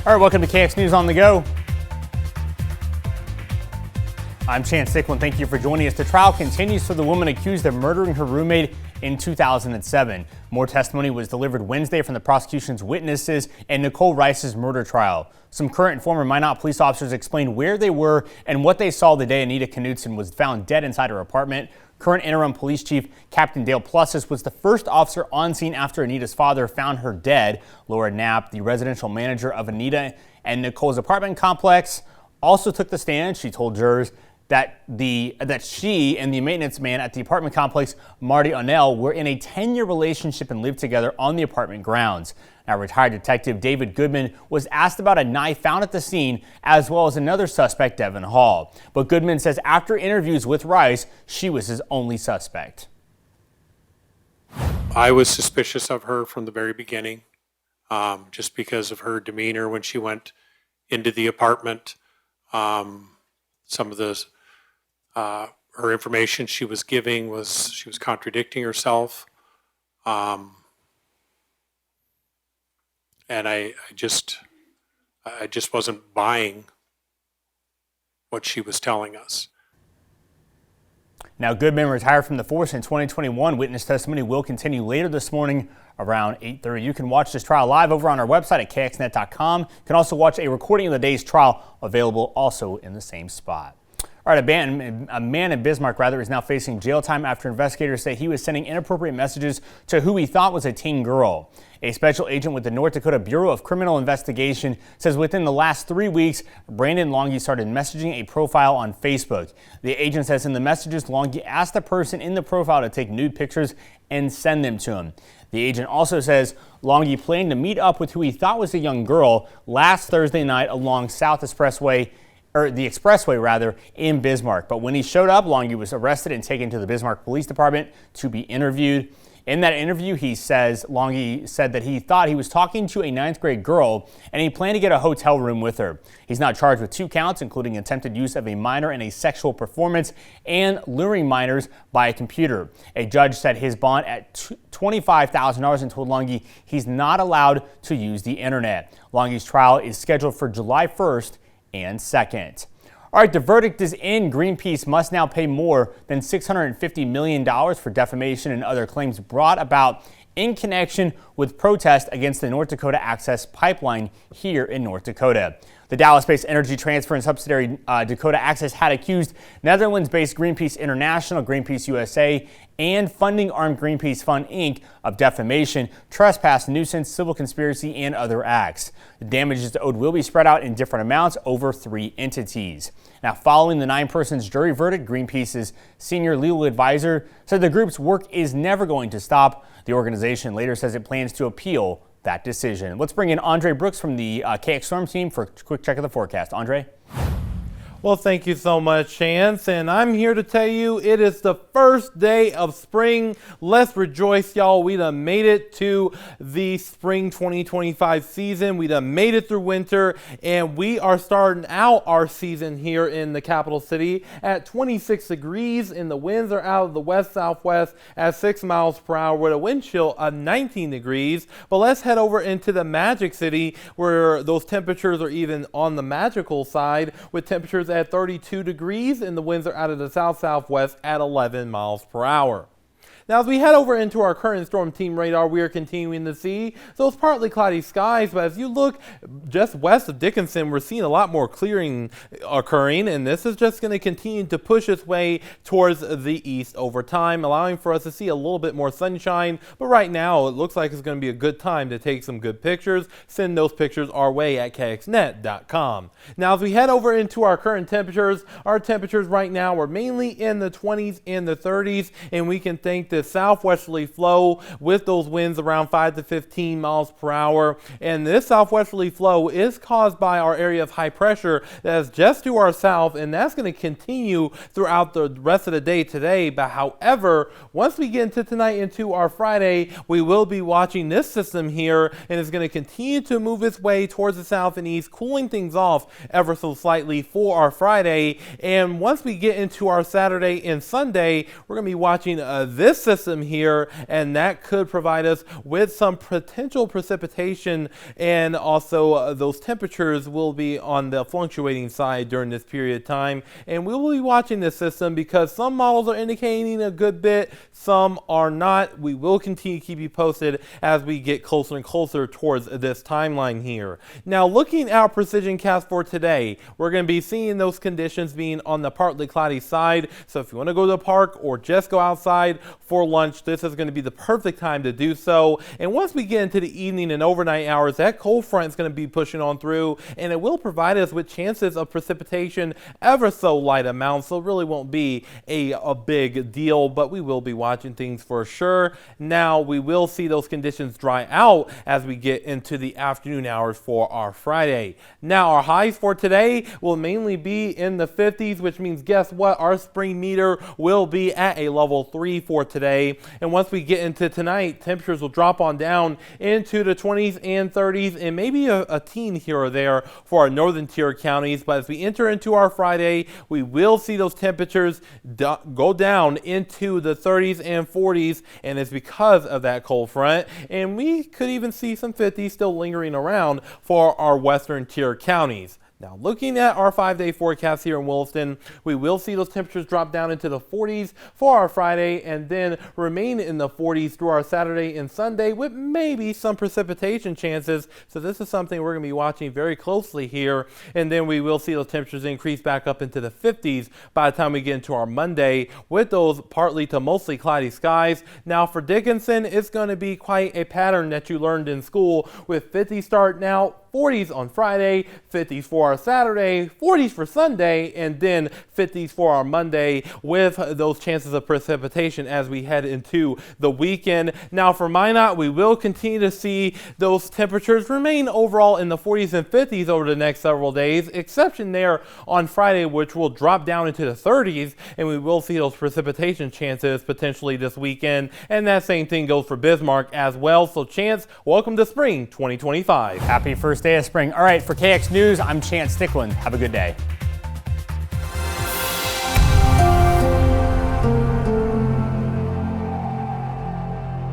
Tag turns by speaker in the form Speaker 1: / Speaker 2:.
Speaker 1: All right, welcome to KX News on the Go. I'm Chance Dicklin. Thank you for joining us. The trial continues for the woman accused of murdering her roommate in 2007. More testimony was delivered Wednesday from the prosecution's witnesses in Nicole Rice's murder trial. Some current and former Minot police officers explained where they were and what they saw the day Anita Knudsen was found dead inside her apartment. Current interim police chief Captain Dale Plussis was the first officer on scene after Anita's father found her dead. Laura Knapp, the residential manager of Anita and Nicole's apartment complex, also took the stand. She told jurors that she and the maintenance man at the apartment complex, Marty Onell, were in a 10-year relationship and lived together on the apartment grounds. Now, retired detective David Goodman was asked about a knife found at the scene, as well as another suspect, Devin Hall. But Goodman says after interviews with Rice, she was his only suspect.
Speaker 2: I was suspicious of her from the very beginning, just because of her demeanor when she went into the apartment. Some of the her information she was giving was she was contradicting herself. And I just wasn't buying what she was telling us.
Speaker 1: Now, Goodman retired from the force in 2021. Witness testimony will continue later this morning around 8:30. You can watch this trial live over on our website at kxnet.com. You can also watch a recording of the day's trial available also in the same spot. All right, a man in Bismarck is now facing jail time after investigators say he was sending inappropriate messages to who he thought was a teen girl. A special agent with the North Dakota Bureau of Criminal Investigation says within the last 3 weeks, Brandon Longy started messaging a profile on Facebook. The agent says in the messages, Longy asked the person in the profile to take nude pictures and send them to him. The agent also says Longy planned to meet up with who he thought was a young girl last Thursday night along the expressway in Bismarck. But when he showed up, Longy was arrested and taken to the Bismarck Police Department to be interviewed. In that interview, Longy said that he thought he was talking to a 9th grade girl and he planned to get a hotel room with her. He's now charged with 2 counts, including attempted use of a minor in a sexual performance and luring minors by a computer. A judge set his bond at $25,000 and told Longy he's not allowed to use the internet. Longy's trial is scheduled for July 1st and 2nd. All right, the verdict is in. Greenpeace must now pay more than $650 million for defamation and other claims brought about in connection with protests against the North Dakota Access Pipeline here in North Dakota. The Dallas-based Energy Transfer and subsidiary Dakota Access had accused Netherlands-based Greenpeace International, Greenpeace USA, and funding arm Greenpeace Fund, Inc. of defamation, trespass, nuisance, civil conspiracy, and other acts. The damages owed will be spread out in different amounts over 3 entities. Now, following the 9-person jury verdict, Greenpeace's senior legal advisor said the group's work is never going to stop. The organization later says it plans to appeal that decision. Let's bring in Andre Brooks from the KX Storm team for a quick check of the forecast. Andre?
Speaker 3: Well, thank you so much, Chance, and I'm here to tell you it is the first day of spring. Let's rejoice, y'all. We done made it to the spring 2025 season. We done made it through winter, and we are starting out our season here in the capital city at 26 degrees, and the winds are out of the west-southwest at 6 miles per hour with a wind chill of 19 degrees. But let's head over into the Magic City where those temperatures are even on the magical side with temperatures at 32 degrees and the winds are out of the south-southwest at 11 miles per hour. Now, as we head over into our current storm team radar, we are continuing to see those partly cloudy skies, but as you look just west of Dickinson, we're seeing a lot more clearing occurring, and this is just going to continue to push its way towards the east over time, allowing for us to see a little bit more sunshine. But right now, it looks like it's going to be a good time to take some good pictures. Send those pictures our way at kxnet.com. Now, as we head over into our current temperatures, our temperatures right now are mainly in the 20s and the 30s, and we can thank the southwesterly flow with those winds around 5 to 15 miles per hour. And this southwesterly flow is caused by our area of high pressure that is just to our south, and that's going to continue throughout the rest of the day today. But however, once we get into tonight into our Friday, we will be watching this system here, and it's going to continue to move its way towards the south and east, cooling things off ever so slightly for our Friday. And once we get into our Saturday and Sunday, we're going to be watching this this system here, and that could provide us with some potential precipitation, and also those temperatures will be on the fluctuating side during this period of time. And we will be watching this system because some models are indicating a good bit, some are not. We will continue to keep you posted as we get closer and closer towards this timeline here. Now, looking at our precision cast for today, we're going to be seeing those conditions being on the partly cloudy side. So if you want to go to the park or just go outside for lunch, this is going to be the perfect time to do so. And once we get into the evening and overnight hours, that cold front is going to be pushing on through, and it will provide us with chances of precipitation, ever so light amounts, so it really won't be a big deal, but we will be watching things for sure. Now, we will see those conditions dry out as we get into the afternoon hours for our Friday. Now, our highs for today will mainly be in the 50s, which means guess what? Our spring meter will be at a level 3 for today. And once we get into tonight, temperatures will drop on down into the 20s and 30s, and maybe a teen here or there for our northern tier counties. But as we enter into our Friday, we will see those temperatures go down into the 30s and 40s, and it's because of that cold front. And we could even see some 50s still lingering around for our western tier counties. Now, looking at our 5-day forecast here in Williston, we will see those temperatures drop down into the 40s for our Friday and then remain in the 40s through our Saturday and Sunday with maybe some precipitation chances. So this is something we're going to be watching very closely here. And then we will see those temperatures increase back up into the 50s by the time we get into our Monday with those partly to mostly cloudy skies. Now, for Dickinson, it's going to be quite a pattern that you learned in school with 50s starting out, 40s on Friday, 50s for our Saturday, 40s for Sunday, and then 50s for our Monday with those chances of precipitation as we head into the weekend. Now, for Minot, we will continue to see those temperatures remain overall in the 40s and 50s over the next several days, exception there on Friday, which will drop down into the 30s, and we will see those precipitation chances potentially this weekend. And that same thing goes for Bismarck as well. So Chance, welcome to spring 2025.
Speaker 1: Happy first day of spring. All right, for KX News, I'm Chance Stickland. Have a good day.